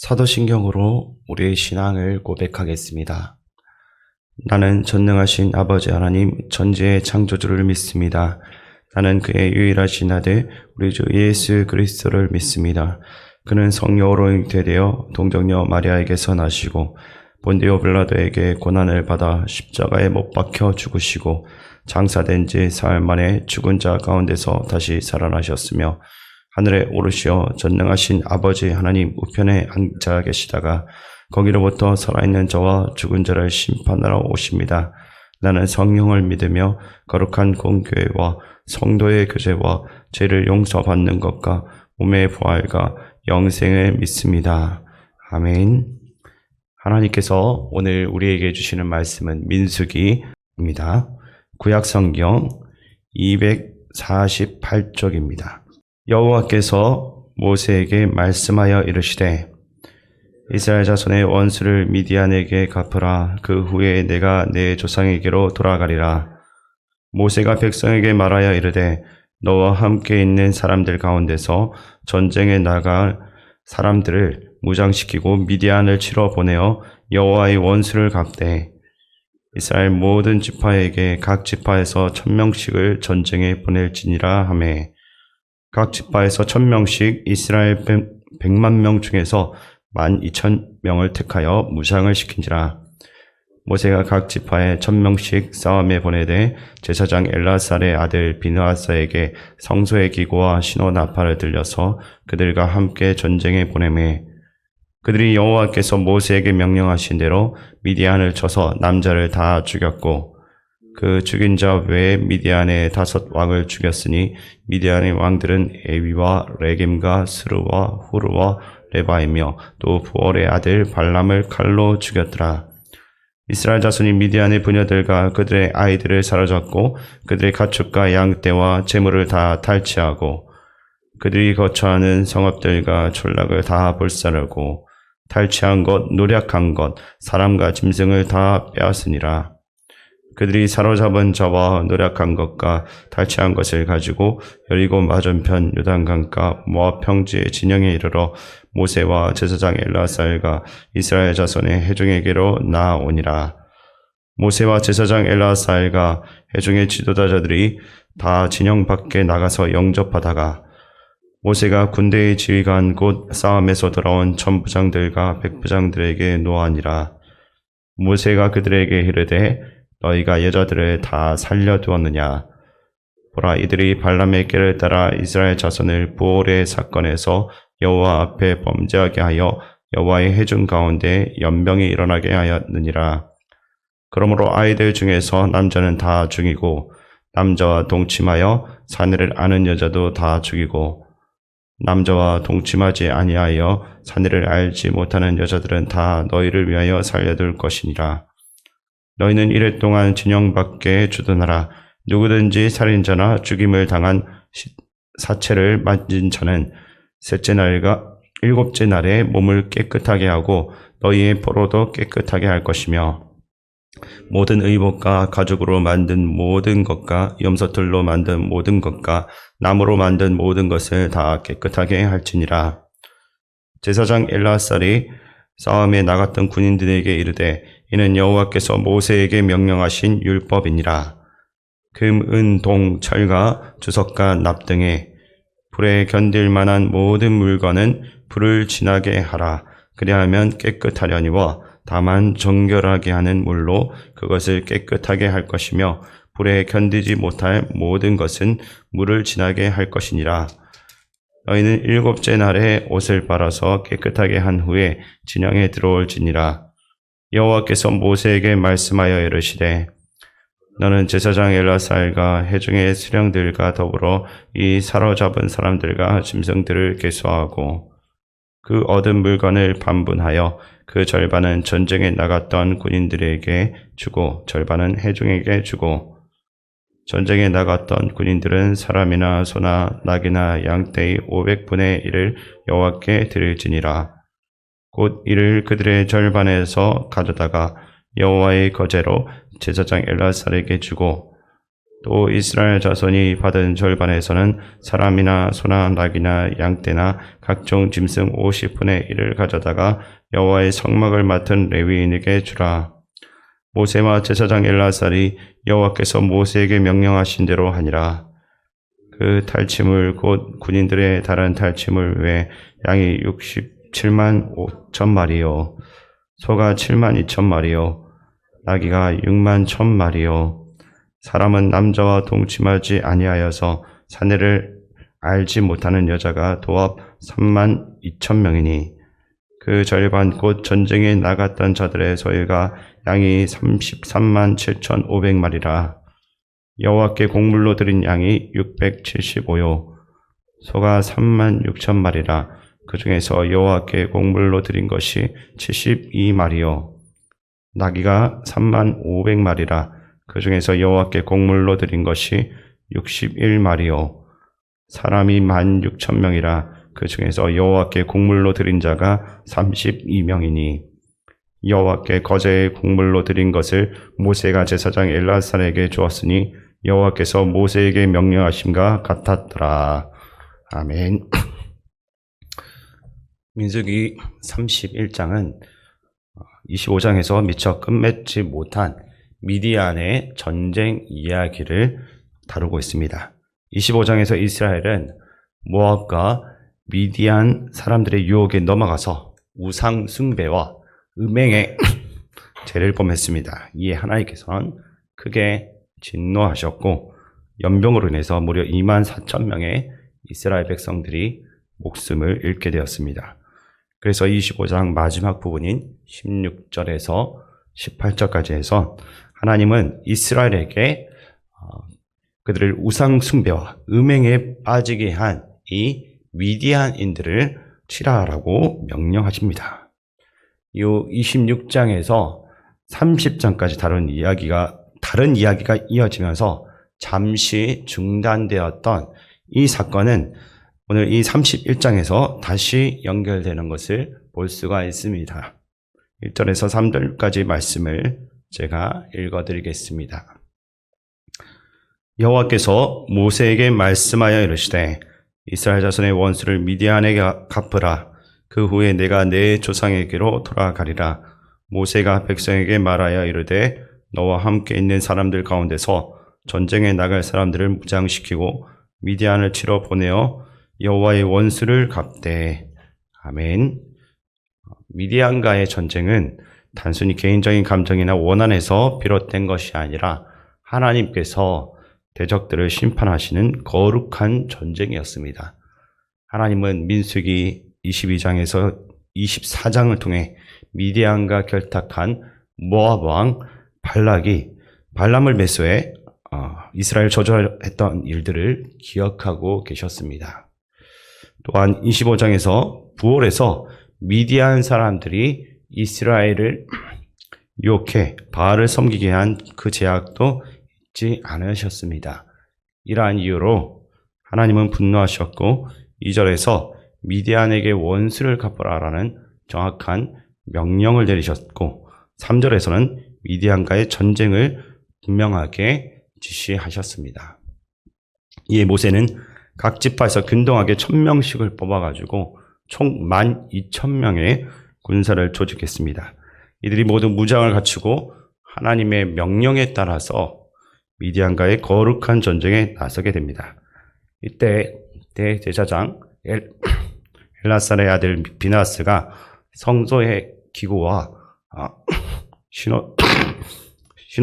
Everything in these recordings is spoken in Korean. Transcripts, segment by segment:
사도신경으로 우리의 신앙을 고백하겠습니다. 나는 전능하신 아버지 하나님 전지의 창조주를 믿습니다. 나는 그의 유일하신 아들 우리 주 예수 그리스도를 믿습니다. 그는 성령으로 잉태되어 동정녀 마리아에게서 나시고 본디오 빌라도에게 고난을 받아 십자가에 못 박혀 죽으시고 장사된 지 사흘 만에 죽은 자 가운데서 다시 살아나셨으며 하늘에 오르시어 전능하신 아버지 하나님 우편에 앉아 계시다가 거기로부터 살아있는 자와 죽은 자를 심판하러 오십니다. 나는 성령을 믿으며 거룩한 공교회와 성도의 교제와 죄를 용서받는 것과 몸의 부활과 영생을 믿습니다. 아멘. 하나님께서 오늘 우리에게 주시는 말씀은 민수기입니다. 구약성경 248쪽입니다. 여호와께서 모세에게 말씀하여 이르시되 이스라엘 자손의 원수를 미디안에게 갚으라. 그 후에 내가 내 조상에게로 돌아가리라. 모세가 백성에게 말하여 이르되 너와 함께 있는 사람들 가운데서 전쟁에 나갈 사람들을 무장시키고 미디안을 치러 보내어 여호와의 원수를 갚되 이스라엘 모든 지파에게 각 지파에서 1000명씩을 전쟁에 보낼지니라 하매 각 지파에서 1000명씩 이스라엘 100만 명 중에서 12,000명을 택하여 무장을 시킨지라. 모세가 각 지파에 1000명씩 싸움에 보내되 제사장 엘라살의 아들 비느하사에게 성소의 기구와 신호 나팔을 들려서 그들과 함께 전쟁에 보내매 그들이 여호와께서 모세에게 명령하신 대로 미디안을 쳐서 남자를 다 죽였고 그 죽인 자 외에 미디안의 5 왕을 죽였으니 미디안의 왕들은 에위와 레겜과 스루와 후르와 레바이며 또 부올의 아들 발람을 칼로 죽였더라. 이스라엘 자손이 미디안의 부녀들과 그들의 아이들을 사로잡고 그들의 가축과 양떼와 재물을 다 탈취하고 그들이 거처하는 성읍들과 촌락을 다 불사르고 탈취한 것, 노략한 것, 사람과 짐승을 다 빼앗으니라. 그들이 사로잡은 자와 노략한 것과 탈취한 것을 가지고 여리고 맞은편 요단강가 모압 평지의 진영에 이르러 모세와 제사장 엘라살과 이스라엘 자손의 회중에게로 나아오니라. 모세와 제사장 엘라살과 회중의 지도자들이 다 진영 밖에 나가서 영접하다가 모세가 군대의 지휘관 곧 싸움에서 돌아온 천부장들과 백부장들에게 노하니라. 모세가 그들에게 이르되 너희가 여자들을 다 살려두었느냐? 보라, 이들이 발람의 길을 따라 이스라엘 자손을 부올의 사건에서 여호와 앞에 범죄하게 하여 여호와의 회중 가운데 연병이 일어나게 하였느니라. 그러므로 아이들 중에서 남자는 다 죽이고 남자와 동침하여 사내를 아는 여자도 다 죽이고 남자와 동침하지 아니하여 사내를 알지 못하는 여자들은 다 너희를 위하여 살려둘 것이니라. 너희는 이래 동안 진영 밖에 주둔하라. 누구든지 살인자나 죽임을 당한 사체를 만진 자는 셋째 날과 일곱째 날에 몸을 깨끗하게 하고 너희의 포로도 깨끗하게 할 것이며 모든 의복과 가죽으로 만든 모든 것과 염소털로 만든 모든 것과 나무로 만든 모든 것을 다 깨끗하게 할지니라. 제사장 엘라살이 싸움에 나갔던 군인들에게 이르되 이는 여호와께서 모세에게 명령하신 율법이니라. 금, 은, 동, 철과 주석과 납 등에 불에 견딜 만한 모든 물건은 불을 지나게 하라. 그리하면 깨끗하려니와 다만 정결하게 하는 물로 그것을 깨끗하게 할 것이며 불에 견디지 못할 모든 것은 물을 지나게 할 것이니라. 너희는 일곱째 날에 옷을 빨아서 깨끗하게 한 후에 진영에 들어올지니라. 여호와께서 모세에게 말씀하여 이르시되 너는 제사장 엘라살과 회중의 수령들과 더불어 이 사로잡은 사람들과 짐승들을 계수하고 그 얻은 물건을 반분하여 그 절반은 전쟁에 나갔던 군인들에게 주고 절반은 회중에게 주고 전쟁에 나갔던 군인들은 사람이나 소나 낙이나 양떼의 500분의 1을 여호와께 드릴지니라. 곧 이를 그들의 절반에서 가져다가 여호와의 거제로 제사장 엘라살에게 주고 또 이스라엘 자손이 받은 절반에서는 사람이나 소나 낙이나 양떼나 각종 짐승 50분의 1을 가져다가 여호와의 성막을 맡은 레위인에게 주라. 모세와 제사장 엘라살이 여호와께서 모세에게 명령하신 대로 하니라. 그 탈취물 곧 군인들의 다른 탈취물 외에 양이 67만 5천 마리요, 소가 7만 2천 마리요, 나귀가 6만 1천 마리요. 사람은 남자와 동침하지 아니하여서 사내를 알지 못하는 여자가 도합 3만 2천 명이니 그 절반 곧 전쟁에 나갔던 자들의 소유가 양이 33만 7,500마리라. 여호와께 곡물로 드린 양이 675요, 소가 3만 6천 마리라. 그 중에서 여호와께 곡물로 드린 것이 72마리요, 나귀가 3만 500마리라. 그 중에서 여호와께 곡물로 드린 것이 61마리요, 사람이 16,000명이라. 그 중에서 여호와께 곡물로 드린 자가 32명이니 여호와께 거제의 곡물로 드린 것을 모세가 제사장 엘라살에게 주었으니 여호와께서 모세에게 명령하심과 같았더라. 아멘. 민수기 31장은 25장에서 미처 끝맺지 못한 미디안의 전쟁 이야기를 다루고 있습니다. 25장에서 이스라엘은 모압과 미디안 사람들의 유혹에 넘어가서 우상 숭배와 음행의 죄를 범했습니다. 이에 하나님께서는 크게 진노하셨고 연병으로 인해서 무려 2만 4천 명의 이스라엘 백성들이 목숨을 잃게 되었습니다. 그래서 25장 마지막 부분인 16절에서 18절까지 해서 하나님은 이스라엘에게 그들을 우상 숭배와 음행에 빠지게 한 이 미디안인들을 치라라고 명령하십니다. 이 26장에서 30장까지 다른 이야기가 이어지면서 잠시 중단되었던 이 사건은 오늘 이 31장에서 다시 연결되는 것을 볼 수가 있습니다. 1절에서 3절까지 말씀을 제가 읽어드리겠습니다. 여호와께서 모세에게 말씀하여 이르시되 이스라엘 자손의 원수를 미디안에게 갚으라. 그 후에 내가 내 조상에게로 돌아가리라. 모세가 백성에게 말하여 이르되 너와 함께 있는 사람들 가운데서 전쟁에 나갈 사람들을 무장시키고 미디안을 치러 보내어 여호와의 원수를 갚되. 아멘. 미디안과의 전쟁은 단순히 개인적인 감정이나 원한에서 비롯된 것이 아니라 하나님께서 대적들을 심판하시는 거룩한 전쟁이었습니다. 하나님은 민수기 22장에서 24장을 통해 미디안과 결탁한 모압 왕 발락이 발람을 매수해 이스라엘 저주했던 일들을 기억하고 계셨습니다. 또한 25장에서 부월에서 미디안 사람들이 이스라엘을 유혹해 바알을 섬기게 한 그 제약도 잊지 않으셨습니다. 이러한 이유로 하나님은 분노하셨고 2절에서 미디안에게 원수를 갚으라라는 정확한 명령을 내리셨고 3절에서는 미디안과의 전쟁을 분명하게 지시하셨습니다. 이에 모세는 각 지파에서 균등하게 1,000명씩을 뽑아가지고 총 12,000명의 군사를 조직했습니다. 이들이 모두 무장을 갖추고 하나님의 명령에 따라서 미디안과의 거룩한 전쟁에 나서게 됩니다. 이때 대제사장 엘라살의 아들 비나스가 성소의 기구와 신호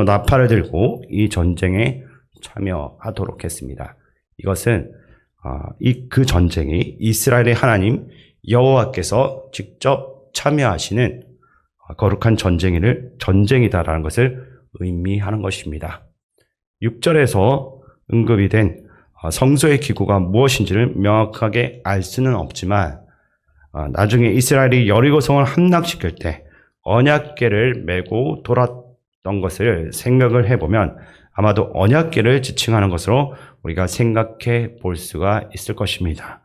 나팔을 들고 이 전쟁에 참여하도록 했습니다. 이것은 그 전쟁이 이스라엘의 하나님 여호와께서 직접 참여하시는 거룩한 전쟁이다라는 것을 의미하는 것입니다. 6절에서 언급이 된 성소의 기구가 무엇인지를 명확하게 알 수는 없지만 나중에 이스라엘이 여리고성을 함락시킬 때 언약궤를 메고 돌았던 것을 생각을 해보면 아마도 언약궤를 지칭하는 것으로 우리가 생각해 볼 수가 있을 것입니다.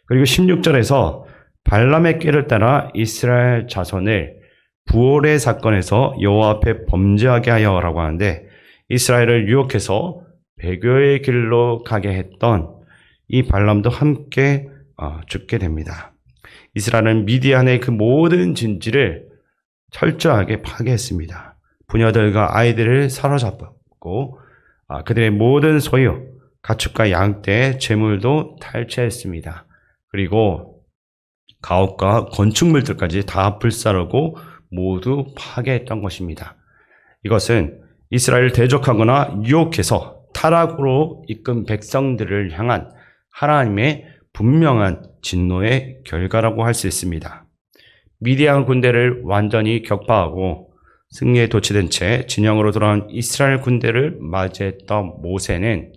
그리고 16절에서 발람의 꾀를 따라 이스라엘 자손을 부올의 사건에서 여호와 앞에 범죄하게 하여라고 하는데 이스라엘을 유혹해서 배교의 길로 가게 했던 이 발람도 함께 죽게 됩니다. 이스라엘은 미디안의 그 모든 진지를 철저하게 파괴했습니다. 부녀들과 아이들을 사로잡았고 그들의 모든 소유, 가축과 양떼, 재물도 탈취했습니다. 그리고 가옥과 건축물들까지 다 불사르고 모두 파괴했던 것입니다. 이것은 이스라엘을 대적하거나 유혹해서 타락으로 이끈 백성들을 향한 하나님의 분명한 진노의 결과라고 할 수 있습니다. 미디안 군대를 완전히 격파하고 승리에 도취된 채 진영으로 돌아온 이스라엘 군대를 맞이했던 모세는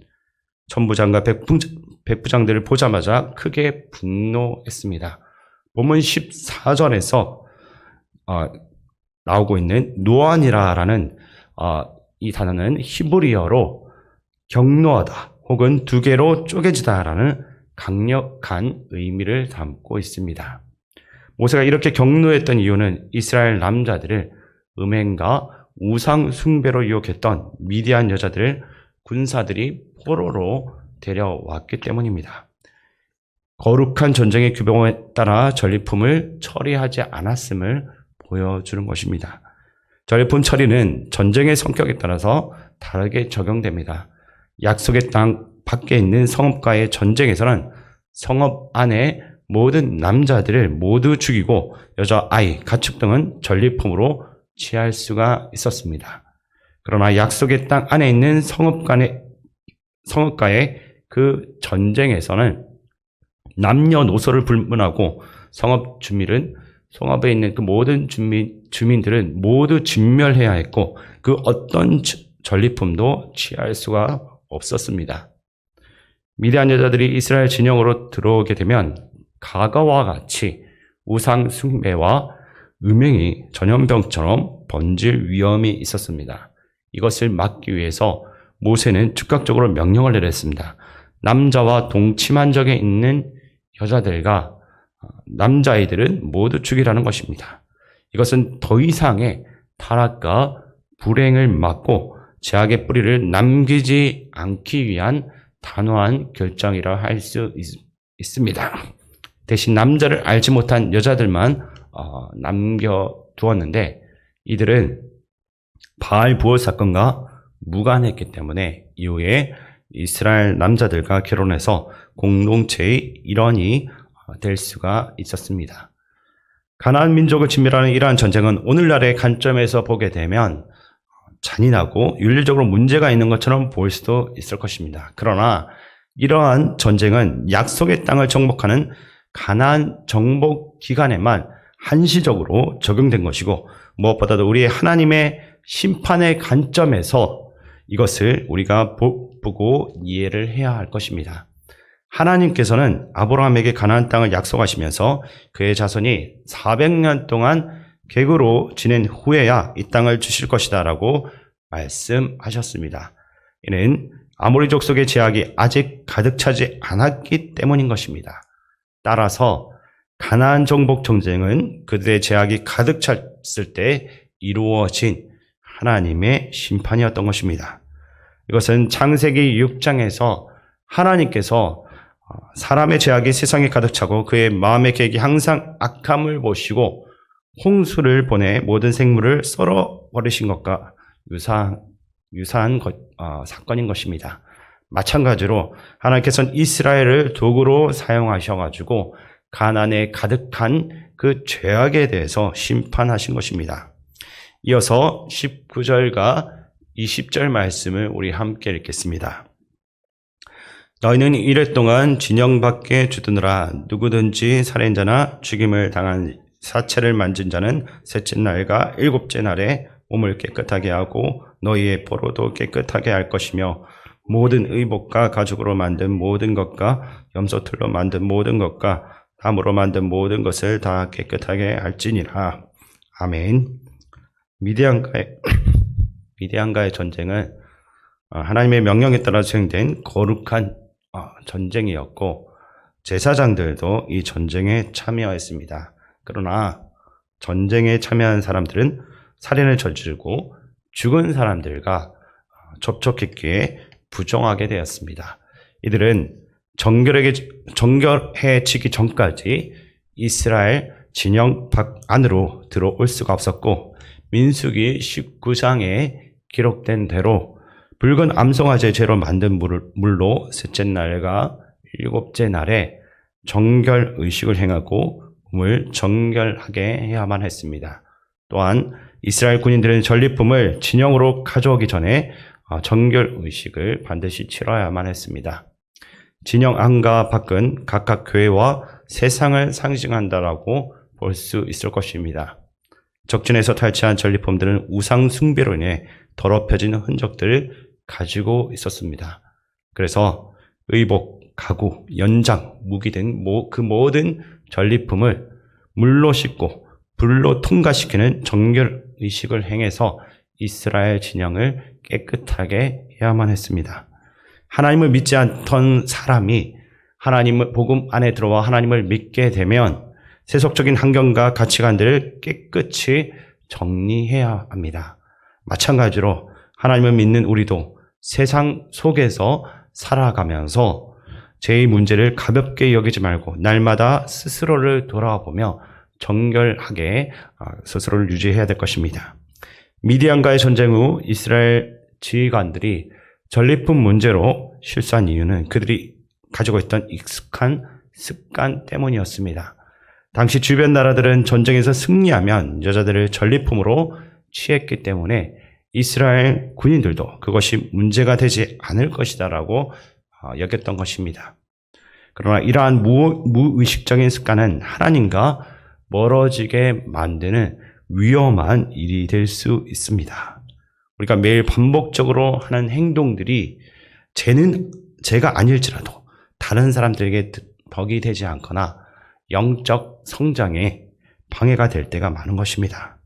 천부장과 백부장들을 보자마자 크게 분노했습니다. 본문 14절에서 나오고 있는 노안이라라는 이 단어는 히브리어로 격노하다 혹은 두 개로 쪼개지다라는 강력한 의미를 담고 있습니다. 모세가 이렇게 격노했던 이유는 이스라엘 남자들을 음행과 우상 숭배로 유혹했던 미디안 여자들을 군사들이 포로로 데려왔기 때문입니다. 거룩한 전쟁의 규범에 따라 전리품을 처리하지 않았음을 보여주는 것입니다. 전리품 처리는 전쟁의 성격에 따라서 다르게 적용됩니다. 약속의 땅 밖에 있는 성읍과의 전쟁에서는 성읍 안에 모든 남자들을 모두 죽이고 여자, 아이, 가축 등은 전리품으로 취할 수가 있었습니다. 그러나 약속의 땅 안에 있는 성읍과의 그 전쟁에서는 남녀노소를 불문하고 성읍 주민은 성읍에 있는 그 모든 주민들은 모두 진멸해야 했고 그 어떤 전리품도 취할 수가 없었습니다. 미디안 여자들이 이스라엘 진영으로 들어오게 되면 과거와 같이 우상 숭배와 음행이 전염병처럼 번질 위험이 있었습니다. 이것을 막기 위해서 모세는 즉각적으로 명령을 내렸습니다. 남자와 동침한 적에 있는 여자들과 남자아이들은 모두 죽이라는 것입니다. 이것은 더 이상의 타락과 불행을 막고 죄악의 뿌리를 남기지 않기 위한 단호한 결정이라 할 수 있습니다. 대신 남자를 알지 못한 여자들만 남겨두었는데 이들은 바알 부월 사건과 무관했기 때문에 이후에 이스라엘 남자들과 결혼해서 공동체의 일원이 될 수가 있었습니다. 가나안 민족을 진멸하는 이러한 전쟁은 오늘날의 관점에서 보게 되면 잔인하고 윤리적으로 문제가 있는 것처럼 보일 수도 있을 것입니다. 그러나 이러한 전쟁은 약속의 땅을 정복하는 가나안 정복 기간에만 한시적으로 적용된 것이고 무엇보다도 우리의 하나님의 심판의 관점에서 이것을 우리가 보고 이해를 해야 할 것입니다. 하나님께서는 아브라함에게 가나안 땅을 약속하시면서 그의 자손이 400년 동안 객으로 지낸 후에야 이 땅을 주실 것이다 라고 말씀하셨습니다. 이는 아모리 족속의 제약이 아직 가득 차지 않았기 때문인 것입니다. 따라서 가나안 정복 전쟁은 그들의 제약이 가득 찼을 때 이루어진 하나님의 심판이었던 것입니다. 이것은 창세기 6장에서 하나님께서 사람의 제약이 세상에 가득 차고 그의 마음의 계획이 항상 악함을 보시고 홍수를 보내 모든 생물을 썰어버리신 것과 유사한 사건인 것입니다. 마찬가지로 하나님께서는 이스라엘을 도구로 사용하셔가지고 가나안에 가득한 그 죄악에 대해서 심판하신 것입니다. 이어서 19절과 20절 말씀을 우리 함께 읽겠습니다. 너희는 이래 동안 진영 밖에 주드느라 누구든지 살인자나 죽임을 당한 사체를 만진 자는 셋째 날과 일곱째 날에 몸을 깨끗하게 하고 너희의 포로도 깨끗하게 할 것이며 모든 의복과 가죽으로 만든 모든 것과 염소털로 만든 모든 것과 나무로 만든 모든 것을 다 깨끗하게 할지니라. 아멘. 미디안과의 전쟁은 하나님의 명령에 따라 수행된 거룩한 전쟁이었고 제사장들도 이 전쟁에 참여했습니다. 그러나 전쟁에 참여한 사람들은 살인을 저지르고 죽은 사람들과 접촉했기에 부정하게 되었습니다. 이들은 정결해지기 전까지 이스라엘 진영 밖 안으로 들어올 수가 없었고, 민수기 19장에 기록된 대로 붉은 암송아지 재로 만든 물로 셋째 날과 일곱째 날에 정결 의식을 행하고 몸을 정결하게 해야만 했습니다. 또한 이스라엘 군인들은 전리품을 진영으로 가져오기 전에 정결 의식을 반드시 치러야만 했습니다. 진영 안과 밖은 각각 교회와 세상을 상징한다라고 볼 수 있을 것입니다. 적진에서 탈취한 전리품들은 우상 숭배로 인해 더럽혀진 흔적들을 가지고 있었습니다. 그래서 의복, 가구, 연장, 무기 등 그 모든 전리품을 물로 씻고 불로 통과시키는 정결 의식을 행해서 이스라엘 진영을 깨끗하게 해야만 했습니다. 하나님을 믿지 않던 사람이 하나님의 복음 안에 들어와 하나님을 믿게 되면 세속적인 환경과 가치관들을 깨끗이 정리해야 합니다. 마찬가지로 하나님을 믿는 우리도 세상 속에서 살아가면서 제 문제를 가볍게 여기지 말고 날마다 스스로를 돌아보며 정결하게 스스로를 유지해야 될 것입니다. 미디안과의 전쟁 후 이스라엘 지휘관들이 전리품 문제로 실수한 이유는 그들이 가지고 있던 익숙한 습관 때문이었습니다. 당시 주변 나라들은 전쟁에서 승리하면 여자들을 전리품으로 취했기 때문에 이스라엘 군인들도 그것이 문제가 되지 않을 것이다라고 여겼던 것입니다. 그러나 이러한 무의식적인 습관은 하나님과 멀어지게 만드는 위험한 일이 될 수 있습니다. 우리가 매일 반복적으로 하는 행동들이 제가 아닐지라도 다른 사람들에게 덕이 되지 않거나 영적 성장에 방해가 될 때가 많은 것입니다.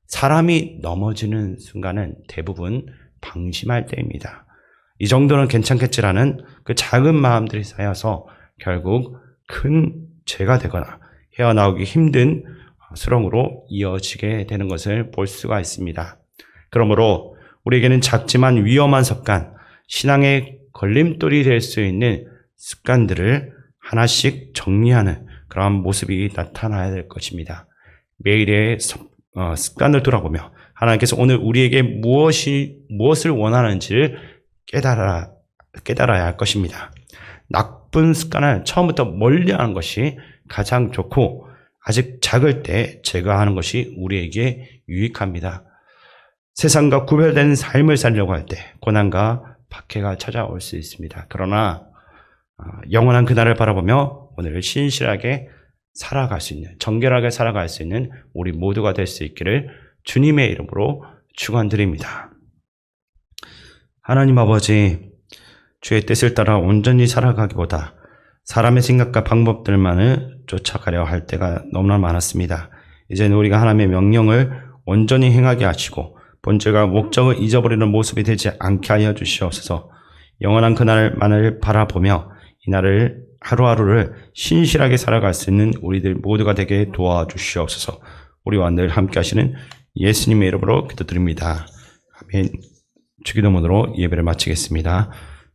사람이 넘어지는 순간은 대부분 방심할 때입니다. 이 정도는 괜찮겠지라는 그 작은 마음들이 쌓여서 결국 큰 죄가 되거나 헤어나오기 힘든 수렁으로 이어지게 되는 것을 볼 수가 있습니다. 그러므로 우리에게는 작지만 위험한 습관, 신앙의 걸림돌이 될 수 있는 습관들을 하나씩 정리하는 그러한 모습이 나타나야 될 것입니다. 매일의 습관을 돌아보며 하나님께서 오늘 우리에게 무엇을 원하는지를 깨달아야 할 것입니다. 나쁜 습관을 처음부터 멀리하는 것이 가장 좋고 아직 작을 때 제거하는 것이 우리에게 유익합니다. 세상과 구별된 삶을 살려고 할 때 고난과 박해가 찾아올 수 있습니다. 그러나 영원한 그날을 바라보며 오늘 신실하게 살아갈 수 있는, 정결하게 살아갈 수 있는 우리 모두가 될 수 있기를 주님의 이름으로 축원드립니다. 하나님 아버지, 주의 뜻을 따라 온전히 살아가기보다 사람의 생각과 방법들만을 쫓아가려 할 때가 너무나 많았습니다. 이제는 우리가 하나님의 명령을 온전히 행하게 하시고 본질과 목적을 잊어버리는 모습이 되지 않게 하여 주시옵소서. 영원한 그날만을 바라보며 이 날을 하루하루를 신실하게 살아갈 수 있는 우리들 모두가 되게 도와주시옵소서. 우리와 늘 함께 하시는 예수님의 이름으로 기도드립니다. 아멘. 주기도문으로 예배를 마치겠습니다.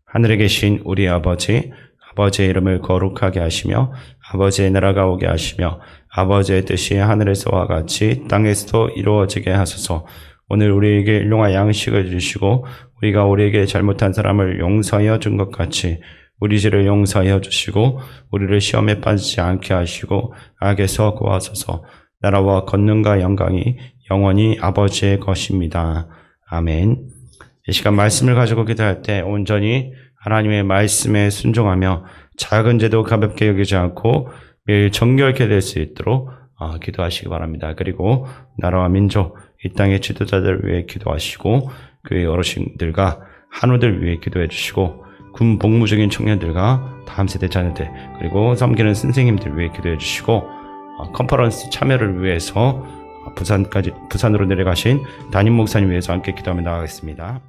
하늘에 계신 우리 아버지, 아버지의 이름을 거룩하게 하시며 아버지의 나라가 오게 하시며 아버지의 뜻이 하늘에서와 같이 땅에서도 이루어지게 하소서. 오늘 우리에게 일용할 양식을 주시고 우리가 우리에게 잘못한 사람을 용서하여 준 것 같이 우리 죄를 용서하여 주시고 우리를 시험에 빠지지 않게 하시고 악에서 구하소서. 나라와 권능과 영광이 영원히 아버지의 것입니다. 아멘. 이 시간 말씀을 가지고 기도할 때 온전히 하나님의 말씀에 순종하며 작은 죄도 가볍게 여기지 않고 매일 정결케 될 수 있도록 기도하시기 바랍니다. 그리고 나라와 민족, 이 땅의 지도자들을 위해 기도하시고 교회 어르신들과 한우들 위해 기도해 주시고 군 복무 중인 청년들과 다음 세대 자녀들 그리고 섬기는 선생님들 위해 기도해 주시고 컨퍼런스 참여를 위해서 부산으로 내려가신 담임 목사님 위해서 함께 기도하며 나가겠습니다.